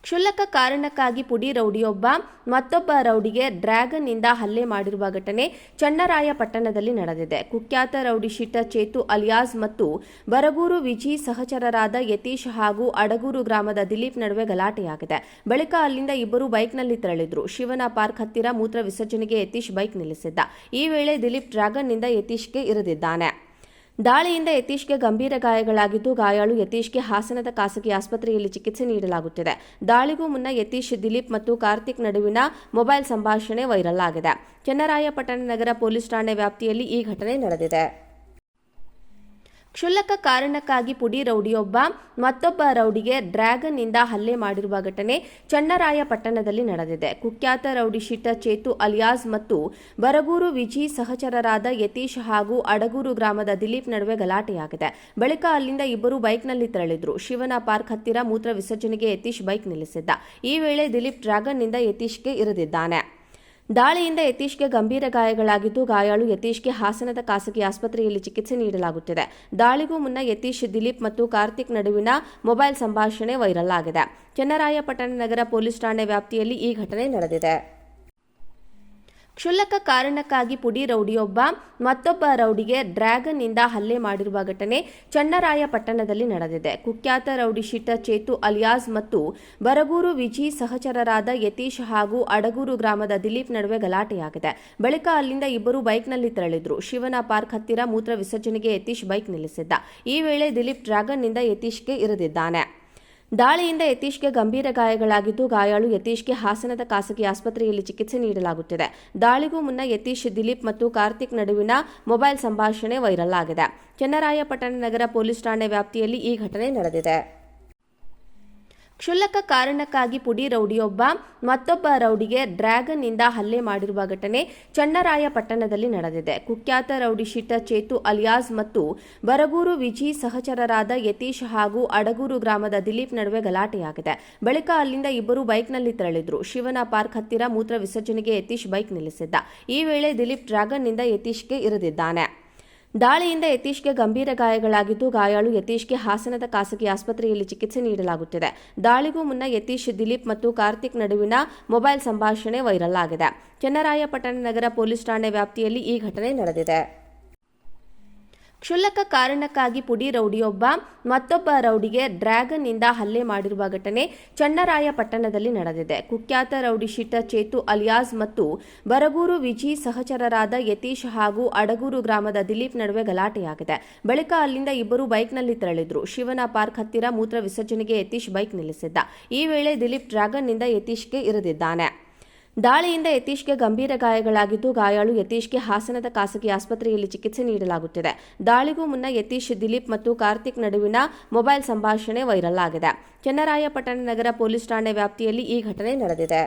ಕ್ಷುಲ್ಲಕ ಕಾರಣಕ್ಕಾಗಿ ಪುಡಿ ರೌಡಿಯೊಬ್ಬ ಮತ್ತೊಬ್ಬ ರೌಡಿಗೆ ಡ್ರ್ಯಾಗನ್ನಿಂದ ಹಲ್ಲೆ ಮಾಡಿರುವ ಘಟನೆ ಚನ್ನರಾಯಪಟ್ಟಣದಲ್ಲಿ ನಡೆದಿದೆ. ಕುಖ್ಯಾತ ರೌಡಿ ಶೀಟರ್ ಚೇತು ಅಲಿಯಾಸ್ ಮತ್ತು ಬರಗೂರು ವಿಜಿ ಸಹಚರರಾದ ಯತೀಶ್ ಹಾಗೂ ಅಡಗೂರು ಗ್ರಾಮದ ದಿಲೀಪ್ ನಡುವೆ ಗಲಾಟೆಯಾಗಿದೆ. ಬಳಿಕ ಅಲ್ಲಿಂದ ಇಬ್ಬರು ಬೈಕ್ನಲ್ಲಿ ತೆರಳಿದ್ರು. ಶಿವನ ಪಾರ್ಕ್ ಹತ್ತಿರ ಮೂತ್ರ ವಿಸರ್ಜನೆಗೆ ಯತೀಶ್ ಬೈಕ್ ನಿಲ್ಲಿಸಿದ್ದ. ಈ ವೇಳೆ ದಿಲೀಪ್ ಡ್ರ್ಯಾಗನ್ನಿಂದ ಯತೀಶ್ಗೆ ಇರಿದಿದ್ದಾನೆ. ದಾಳಿಯಿಂದ ಯತೀಶ್ಗೆ ಗಂಭೀರ ಗಾಯಗಳಾಗಿದ್ದು, ಗಾಯಾಳು ಯತೀಶ್ಗೆ ಹಾಸನದ ಖಾಸಗಿ ಆಸ್ಪತ್ರೆಯಲ್ಲಿ ಚಿಕಿತ್ಸೆ ನೀಡಲಾಗುತ್ತಿದೆ. ದಾಳಿಗೂ ಮುನ್ನ ಯತೀಶ್, ದಿಲೀಪ್ ಮತ್ತು ಕಾರ್ತಿಕ್ ನಡುವಿನ ಮೊಬೈಲ್ ಸಂಭಾಷಣೆ ವೈರಲ್ ಆಗಿದೆ. ಚನ್ನರಾಯಪಟ್ಟಣ ನಗರ ಪೊಲೀಸ್ ಠಾಣೆ ವ್ಯಾಪ್ತಿಯಲ್ಲಿ ಈ ಘಟನೆ ನಡೆದಿದೆ. ಕ್ಷುಲ್ಲಕ ಕಾರಣಕ್ಕಾಗಿ ಪುಡಿ ರೌಡಿಯೊಬ್ಬ ಮತ್ತೊಬ್ಬ ರೌಡಿಗೆ ಡ್ರ್ಯಾಗನ್ನಿಂದ ಹಲ್ಲೆ ಮಾಡಿರುವ ಘಟನೆ ಚನ್ನರಾಯಪಟ್ಟಣದಲ್ಲಿ ನಡೆದಿದೆ. ಕುಖ್ಯಾತ ರೌಡಿ ಶೀಟರ್ ಚೇತು ಅಲಿಯಾಸ್ ಮತ್ತು ಬರಗೂರು ವಿಜಿ ಸಹಚರರಾದ ಯತೀಶ್ ಹಾಗೂ ಅಡಗೂರು ಗ್ರಾಮದ ದಿಲೀಪ್ ನಡುವೆ ಗಲಾಟೆಯಾಗಿದೆ. ಬಳಿಕ ಅಲ್ಲಿಂದ ಇಬ್ಬರು ಬೈಕ್ನಲ್ಲಿ ತೆರಳಿದ್ರು. ಶಿವನ ಪಾರ್ಕ್ ಹತ್ತಿರ ಮೂತ್ರ ವಿಸರ್ಜನೆಗೆ ಯತೀಶ್ ಬೈಕ್ ನಿಲ್ಲಿಸಿದ್ದ. ಈ ವೇಳೆ ದಿಲೀಪ್ ಡ್ರ್ಯಾಗನ್ನಿಂದ ಯತೀಶ್ಗೆ ಇರಿದಿದ್ದಾನೆ. ದಾಳಿಯಿಂದ ಯತೀಶ್ಗೆ ಗಂಭೀರ ಗಾಯಗಳಾಗಿದ್ದು, ಗಾಯಾಳು ಯತೀಶ್ಗೆ ಹಾಸನದ ಖಾಸಗಿ ಆಸ್ಪತ್ರೆಯಲ್ಲಿ ಚಿಕಿತ್ಸೆ ನೀಡಲಾಗುತ್ತಿದೆ. ದಾಳಿಗೂ ಮುನ್ನ ಯತೀಶ್, ದಿಲೀಪ್ ಮತ್ತು ಕಾರ್ತಿಕ್ ನಡುವಿನ ಮೊಬೈಲ್ ಸಂಭಾಷಣೆ ವೈರಲ್ ಆಗಿದೆ. ಚನ್ನರಾಯಪಟ್ಟಣ ನಗರ ಪೊಲೀಸ್ ಠಾಣೆ ವ್ಯಾಪ್ತಿಯಲ್ಲಿ ಈ ಘಟನೆ ನಡೆದಿದೆ. ಕ್ಷುಲ್ಲಕ ಕಾರಣಕ್ಕಾಗಿ ಪುಡಿ ರೌಡಿಯೊಬ್ಬ ಮತ್ತೊಬ್ಬ ರೌಡಿಗೆ ಡ್ರ್ಯಾಗನ್ನಿಂದ ಹಲ್ಲೆ ಮಾಡಿರುವ ಘಟನೆ ಚನ್ನರಾಯಪಟ್ಟಣದಲ್ಲಿ ನಡೆದಿದೆ. ಕುಖ್ಯಾತ ರೌಡಿ ಶೀಟರ್ ಚೇತು ಅಲಿಯಾಸ್ ಮತ್ತು ಬರಗೂರು ವಿಜಿ ಸಹಚರರಾದ ಯತೀಶ್ ಹಾಗೂ ಅಡಗೂರು ಗ್ರಾಮದ ದಿಲೀಪ್ ನಡುವೆ ಗಲಾಟೆಯಾಗಿದೆ. ಬಳಿಕ ಅಲ್ಲಿಂದ ಇಬ್ಬರು ಬೈಕ್ನಲ್ಲಿ ತೆರಳಿದ್ರು. ಶಿವನ ಪಾರ್ಕ್ ಹತ್ತಿರ ಮೂತ್ರ ವಿಸರ್ಜನೆಗೆ ಯತೀಶ್ ಬೈಕ್ ನಿಲ್ಲಿಸಿದ್ದ. ಈ ವೇಳೆ ದಿಲೀಪ್ ಡ್ರ್ಯಾಗನ್ನಿಂದ ಯತೀಶ್ಗೆ ಇರಿದಿದ್ದಾನೆ. ದಾಳಿಯಿಂದ ಯತೀಶ್ಗೆ ಗಂಭೀರ ಗಾಯಗಳಾಗಿದ್ದು, ಗಾಯಾಳು ಯತೀಶ್ಗೆ ಹಾಸನದ ಖಾಸಗಿ ಆಸ್ಪತ್ರೆಯಲ್ಲಿ ಚಿಕಿತ್ಸೆ ನೀಡಲಾಗುತ್ತಿದೆ. ದಾಳಿಗೂ ಮುನ್ನ ಯತೀಶ್, ದಿಲೀಪ್ ಮತ್ತು ಕಾರ್ತಿಕ್ ನಡುವಿನ ಮೊಬೈಲ್ ಸಂಭಾಷಣೆ ವೈರಲ್ ಆಗಿದೆ. ಚನ್ನರಾಯಪಟ್ಟಣ ನಗರ ಪೊಲೀಸ್ ಠಾಣೆ ವ್ಯಾಪ್ತಿಯಲ್ಲಿ ಈ ಘಟನೆ ನಡೆದಿದೆ. ಕ್ಷುಲ್ಲಕ ಕಾರಣಕ್ಕಾಗಿ ಪುಡಿ ರೌಡಿಯೊಬ್ಬ ಮತ್ತೊಬ್ಬ ರೌಡಿಗೆ ಡ್ರ್ಯಾಗನ್ನಿಂದ ಹಲ್ಲೆ ಮಾಡಿರುವ ಘಟನೆ ಚನ್ನರಾಯಪಟ್ಟಣದಲ್ಲಿ ನಡೆದಿದೆ. ಕುಖ್ಯಾತ ರೌಡಿ ಶೀಟರ್ ಚೇತು ಅಲಿಯಾಸ್ ಮತ್ತು ಬರಗೂರು ವಿಜಿ ಸಹಚರರಾದ ಯತೀಶ್ ಹಾಗೂ ಅಡಗೂರು ಗ್ರಾಮದ ದಿಲೀಪ್ ನಡುವೆ ಗಲಾಟೆಯಾಗಿದೆ. ಬಳಿಕ ಅಲ್ಲಿಂದ ಇಬ್ಬರು ಬೈಕ್ನಲ್ಲಿ ತೆರಳಿದ್ರು. ಶಿವನ ಪಾರ್ಕ್ ಹತ್ತಿರ ಮೂತ್ರ ವಿಸರ್ಜನೆಗೆ ಯತೀಶ್ ಬೈಕ್ ನಿಲ್ಲಿಸಿದ್ದ. ಈ ವೇಳೆ ದಿಲೀಪ್ ಡ್ರ್ಯಾಗನ್ನಿಂದ ಯತೀಶ್ಗೆ ಇರಿದಿದ್ದಾನೆ. ದಾಳಿಯಿಂದ ಯತೀಶ್ಗೆ ಗಂಭೀರ ಗಾಯಗಳಾಗಿದ್ದು, ಗಾಯಾಳು ಯತೀಶ್ಗೆ ಹಾಸನದ ಖಾಸಗಿ ಆಸ್ಪತ್ರೆಯಲ್ಲಿ ಚಿಕಿತ್ಸೆ ನೀಡಲಾಗುತ್ತಿದೆ. ದಾಳಿಗೂ ಮುನ್ನ ಯತೀಶ್, ದಿಲೀಪ್ ಮತ್ತು ಕಾರ್ತಿಕ್ ನಡುವಿನ ಮೊಬೈಲ್ ಸಂಭಾಷಣೆ ವೈರಲ್ ಆಗಿದೆ. ಚನ್ನರಾಯಪಟ್ಟಣ ನಗರ ಪೊಲೀಸ್ ಠಾಣೆ ವ್ಯಾಪ್ತಿಯಲ್ಲಿ ಈ ಘಟನೆ ನಡೆದಿದೆ. ಕ್ಷುಲ್ಲಕ ಕಾರಣಕ್ಕಾಗಿ ಪುಡಿ ರೌಡಿಯೊಬ್ಬ ಮತ್ತೊಬ್ಬ ರೌಡಿಗೆ ಡ್ರ್ಯಾಗನ್ನಿಂದ ಹಲ್ಲೆ ಮಾಡಿರುವ ಘಟನೆ ಚನ್ನರಾಯಪಟ್ಟಣದಲ್ಲಿ ನಡೆದಿದೆ. ಕುಖ್ಯಾತ ರೌಡಿ ಶೀಟರ್ ಚೇತು ಅಲಿಯಾಸ್ ಮತ್ತು ಬರಗೂರು ವಿಜಿ ಸಹಚರರಾದ ಯತೀಶ್ ಹಾಗೂ ಅಡಗೂರು ಗ್ರಾಮದ ದಿಲೀಪ್ ನಡುವೆ ಗಲಾಟೆಯಾಗಿದೆ. ಬಳಿಕ ಅಲ್ಲಿಂದ ಇಬ್ಬರು ಬೈಕ್ನಲ್ಲಿ ತೆರಳಿದ್ರು. ಶಿವನ ಪಾರ್ಕ್ ಹತ್ತಿರ ಮೂತ್ರ ವಿಸರ್ಜನೆಗೆ ಯತೀಶ್ ಬೈಕ್ ನಿಲ್ಲಿಸಿದ್ದ. ಈ ವೇಳೆ ದಿಲೀಪ್ ಡ್ರ್ಯಾಗನ್ನಿಂದ ಯತೀಶ್ಗೆ ಇರಿದಿದ್ದಾನೆ. ದಾಳಿಯಿಂದ ಯತೀಶ್ಗೆ ಗಂಭೀರ ಗಾಯಗಳಾಗಿದ್ದು, ಗಾಯಾಳು ಯತೀಶ್ಗೆ ಹಾಸನದ ಖಾಸಗಿ ಆಸ್ಪತ್ರೆಯಲ್ಲಿ ಚಿಕಿತ್ಸೆ ನೀಡಲಾಗುತ್ತಿದೆ. ದಾಳಿಗೂ ಮುನ್ನ ಯತೀಶ್, ದಿಲೀಪ್ ಮತ್ತು ಕಾರ್ತಿಕ್ ನಡುವಿನ ಮೊಬೈಲ್ ಸಂಭಾಷಣೆ ವೈರಲ್ ಆಗಿದೆ. ಚನ್ನರಾಯಪಟ್ಟಣ ನಗರ ಪೊಲೀಸ್ ಠಾಣೆ ವ್ಯಾಪ್ತಿಯಲ್ಲಿ ಈ ಘಟನೆ ನಡೆದಿದೆ.